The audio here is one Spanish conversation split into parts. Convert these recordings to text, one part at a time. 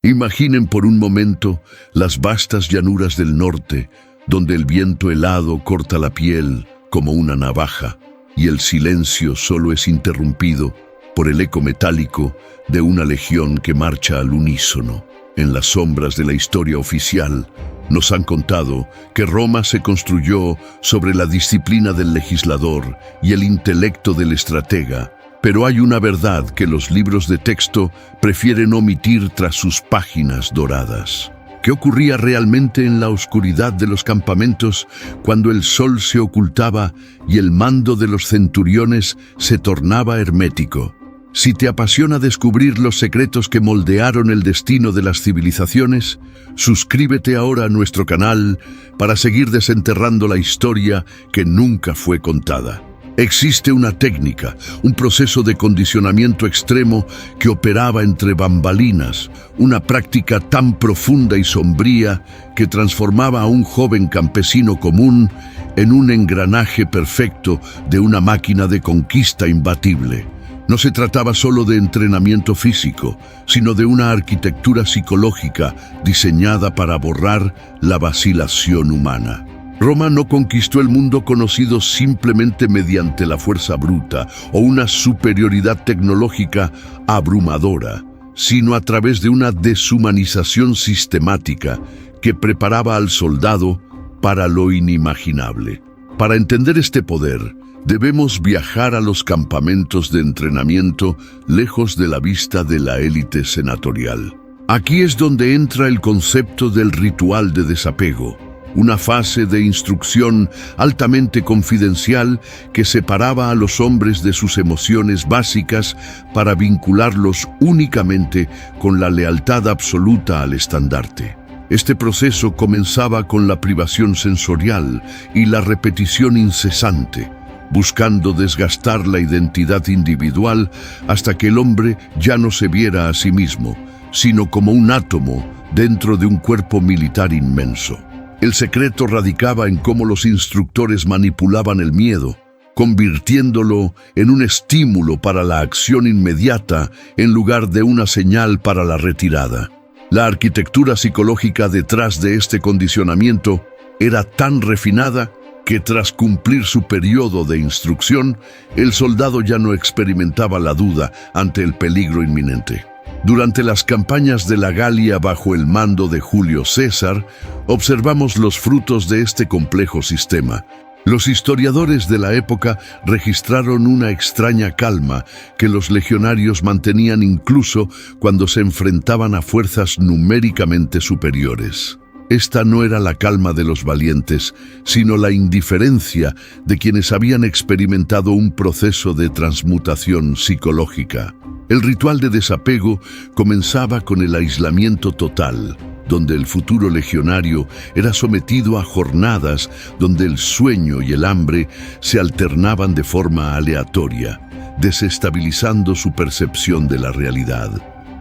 Imaginen por un momento las vastas llanuras del norte, donde el viento helado corta la piel como una navaja, y el silencio solo es interrumpido por el eco metálico de una legión que marcha al unísono. En las sombras de la historia oficial, nos han contado que Roma se construyó sobre la disciplina del legislador y el intelecto del estratega, pero hay una verdad que los libros de texto prefieren omitir tras sus páginas doradas. ¿Qué ocurría realmente en la oscuridad de los campamentos cuando el sol se ocultaba y el mando de los centuriones se tornaba hermético? Si te apasiona descubrir los secretos que moldearon el destino de las civilizaciones, suscríbete ahora a nuestro canal para seguir desenterrando la historia que nunca fue contada. Existe una técnica, un proceso de condicionamiento extremo que operaba entre bambalinas, una práctica tan profunda y sombría que transformaba a un joven campesino común en un engranaje perfecto de una máquina de conquista imbatible. No se trataba solo de entrenamiento físico, sino de una arquitectura psicológica diseñada para borrar la vacilación humana. Roma no conquistó el mundo conocido simplemente mediante la fuerza bruta o una superioridad tecnológica abrumadora, sino a través de una deshumanización sistemática que preparaba al soldado para lo inimaginable. Para entender este poder, debemos viajar a los campamentos de entrenamiento lejos de la vista de la élite senatorial. Aquí es donde entra el concepto del ritual de desapego, una fase de instrucción altamente confidencial que separaba a los hombres de sus emociones básicas para vincularlos únicamente con la lealtad absoluta al estandarte. Este proceso comenzaba con la privación sensorial y la repetición incesante, buscando desgastar la identidad individual hasta que el hombre ya no se viera a sí mismo, sino como un átomo dentro de un cuerpo militar inmenso. El secreto radicaba en cómo los instructores manipulaban el miedo, convirtiéndolo en un estímulo para la acción inmediata en lugar de una señal para la retirada. La arquitectura psicológica detrás de este condicionamiento era tan refinada que tras cumplir su periodo de instrucción, el soldado ya no experimentaba la duda ante el peligro inminente. Durante las campañas de la Galia bajo el mando de Julio César, observamos los frutos de este complejo sistema. Los historiadores de la época registraron una extraña calma que los legionarios mantenían incluso cuando se enfrentaban a fuerzas numéricamente superiores. Esta no era la calma de los valientes, sino la indiferencia de quienes habían experimentado un proceso de transmutación psicológica. El ritual de desapego comenzaba con el aislamiento total, donde el futuro legionario era sometido a jornadas donde el sueño y el hambre se alternaban de forma aleatoria, desestabilizando su percepción de la realidad.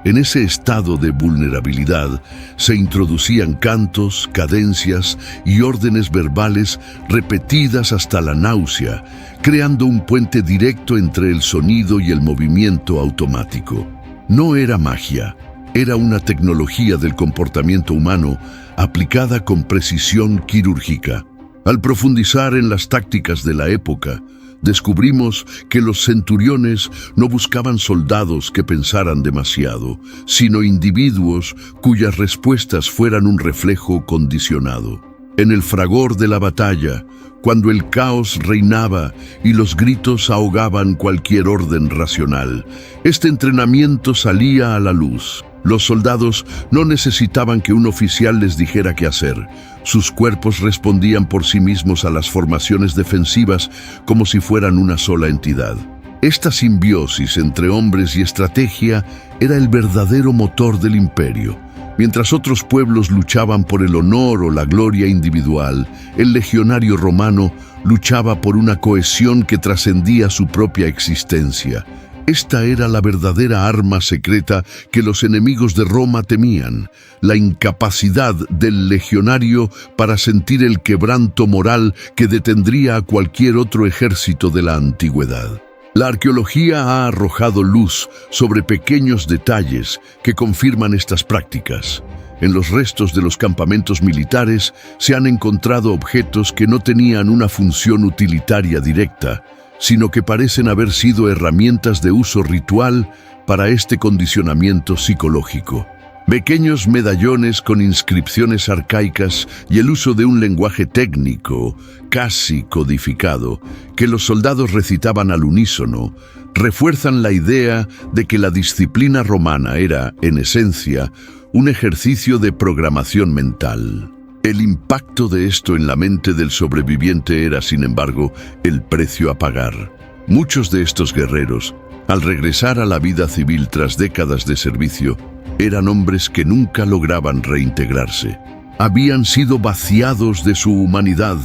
En ese estado de vulnerabilidad se introducían cantos, cadencias y órdenes verbales repetidas hasta la náusea, creando un puente directo entre el sonido y el movimiento automático. No era magia, era una tecnología del comportamiento humano aplicada con precisión quirúrgica. Al profundizar en las tácticas de la época, descubrimos que los centuriones no buscaban soldados que pensaran demasiado, sino individuos cuyas respuestas fueran un reflejo condicionado. En el fragor de la batalla, cuando el caos reinaba y los gritos ahogaban cualquier orden racional, este entrenamiento salía a la luz. Los soldados no necesitaban que un oficial les dijera qué hacer. Sus cuerpos respondían por sí mismos a las formaciones defensivas como si fueran una sola entidad. Esta simbiosis entre hombres y estrategia era el verdadero motor del imperio. Mientras otros pueblos luchaban por el honor o la gloria individual, el legionario romano luchaba por una cohesión que trascendía su propia existencia. Esta era la verdadera arma secreta que los enemigos de Roma temían, la incapacidad del legionario para sentir el quebranto moral que detendría a cualquier otro ejército de la antigüedad. La arqueología ha arrojado luz sobre pequeños detalles que confirman estas prácticas. En los restos de los campamentos militares se han encontrado objetos que no tenían una función utilitaria directa, sino que parecen haber sido herramientas de uso ritual para este condicionamiento psicológico. Pequeños medallones con inscripciones arcaicas y el uso de un lenguaje técnico, casi codificado, que los soldados recitaban al unísono, refuerzan la idea de que la disciplina romana era, en esencia, un ejercicio de programación mental. El impacto de esto en la mente del sobreviviente era, sin embargo, el precio a pagar. Muchos de estos guerreros, al regresar a la vida civil tras décadas de servicio, eran hombres que nunca lograban reintegrarse. Habían sido vaciados de su humanidad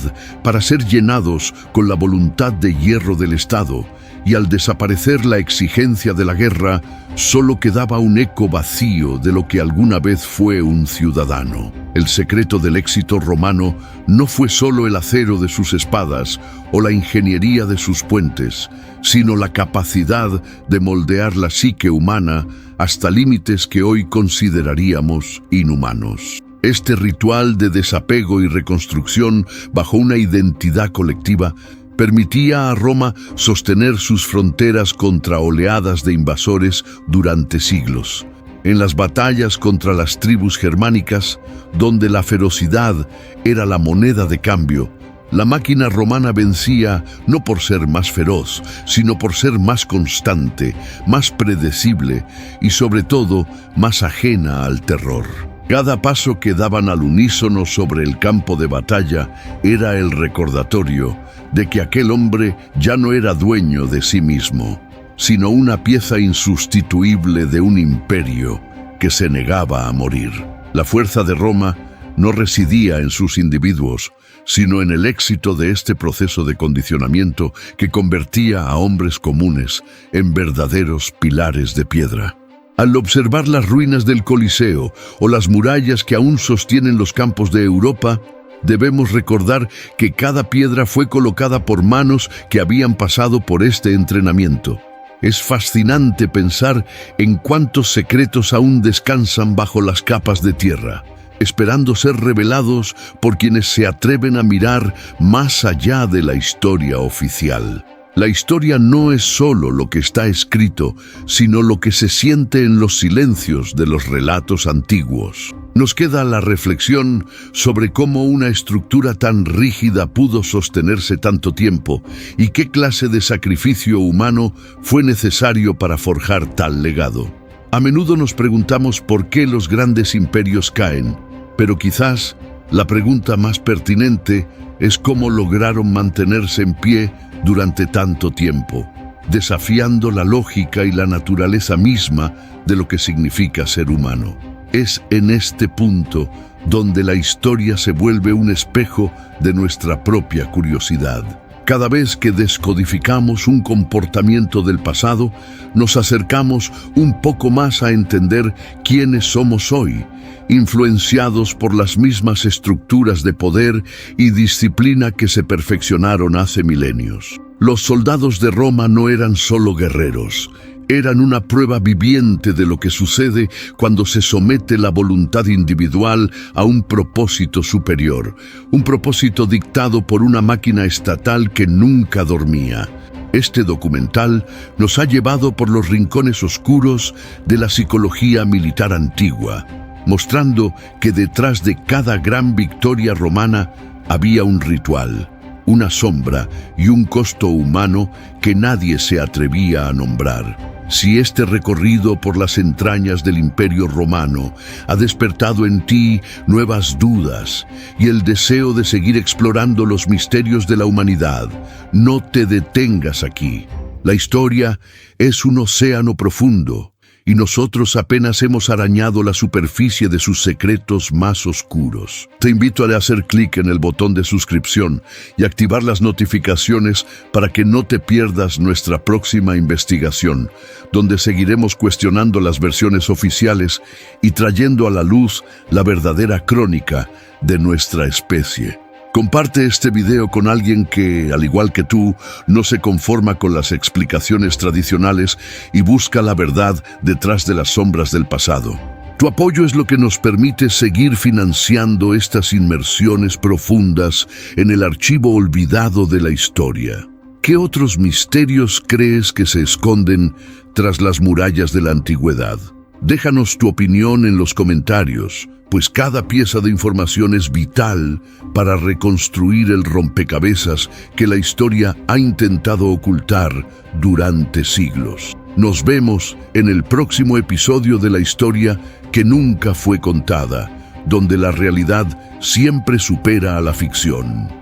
para ser llenados con la voluntad de hierro del Estado, y al desaparecer la exigencia de la guerra, solo quedaba un eco vacío de lo que alguna vez fue un ciudadano. El secreto del éxito romano no fue solo el acero de sus espadas o la ingeniería de sus puentes, sino la capacidad de moldear la psique humana hasta límites que hoy consideraríamos inhumanos. Este ritual de desapego y reconstrucción bajo una identidad colectiva permitía a Roma sostener sus fronteras contra oleadas de invasores durante siglos. En las batallas contra las tribus germánicas, donde la ferocidad era la moneda de cambio, la máquina romana vencía no por ser más feroz, sino por ser más constante, más predecible y sobre todo más ajena al terror. Cada paso que daban al unísono sobre el campo de batalla era el recordatorio de que aquel hombre ya no era dueño de sí mismo, sino una pieza insustituible de un imperio que se negaba a morir. La fuerza de Roma no residía en sus individuos, sino en el éxito de este proceso de condicionamiento que convertía a hombres comunes en verdaderos pilares de piedra. Al observar las ruinas del Coliseo o las murallas que aún sostienen los campos de Europa, debemos recordar que cada piedra fue colocada por manos que habían pasado por este entrenamiento. Es fascinante pensar en cuántos secretos aún descansan bajo las capas de tierra, esperando ser revelados por quienes se atreven a mirar más allá de la historia oficial. La historia no es solo lo que está escrito, sino lo que se siente en los silencios de los relatos antiguos. Nos queda la reflexión sobre cómo una estructura tan rígida pudo sostenerse tanto tiempo y qué clase de sacrificio humano fue necesario para forjar tal legado. A menudo nos preguntamos por qué los grandes imperios caen, pero quizás la pregunta más pertinente es cómo lograron mantenerse en pie durante tanto tiempo, desafiando la lógica y la naturaleza misma de lo que significa ser humano. Es en este punto donde la historia se vuelve un espejo de nuestra propia curiosidad. Cada vez que descodificamos un comportamiento del pasado, nos acercamos un poco más a entender quiénes somos hoy, influenciados por las mismas estructuras de poder y disciplina que se perfeccionaron hace milenios. Los soldados de Roma no eran solo guerreros, eran una prueba viviente de lo que sucede cuando se somete la voluntad individual a un propósito superior, un propósito dictado por una máquina estatal que nunca dormía. Este documental nos ha llevado por los rincones oscuros de la psicología militar antigua, mostrando que detrás de cada gran victoria romana había un ritual, una sombra y un costo humano que nadie se atrevía a nombrar. Si este recorrido por las entrañas del Imperio Romano ha despertado en ti nuevas dudas y el deseo de seguir explorando los misterios de la humanidad, no te detengas aquí. La historia es un océano profundo y nosotros apenas hemos arañado la superficie de sus secretos más oscuros. Te invito a hacer clic en el botón de suscripción y activar las notificaciones para que no te pierdas nuestra próxima investigación, donde seguiremos cuestionando las versiones oficiales y trayendo a la luz la verdadera crónica de nuestra especie. Comparte este video con alguien que, al igual que tú, no se conforma con las explicaciones tradicionales y busca la verdad detrás de las sombras del pasado. Tu apoyo es lo que nos permite seguir financiando estas inmersiones profundas en el archivo olvidado de la historia. ¿Qué otros misterios crees que se esconden tras las murallas de la antigüedad? Déjanos tu opinión en los comentarios, pues cada pieza de información es vital para reconstruir el rompecabezas que la historia ha intentado ocultar durante siglos. Nos vemos en el próximo episodio de la historia que nunca fue contada, donde la realidad siempre supera a la ficción.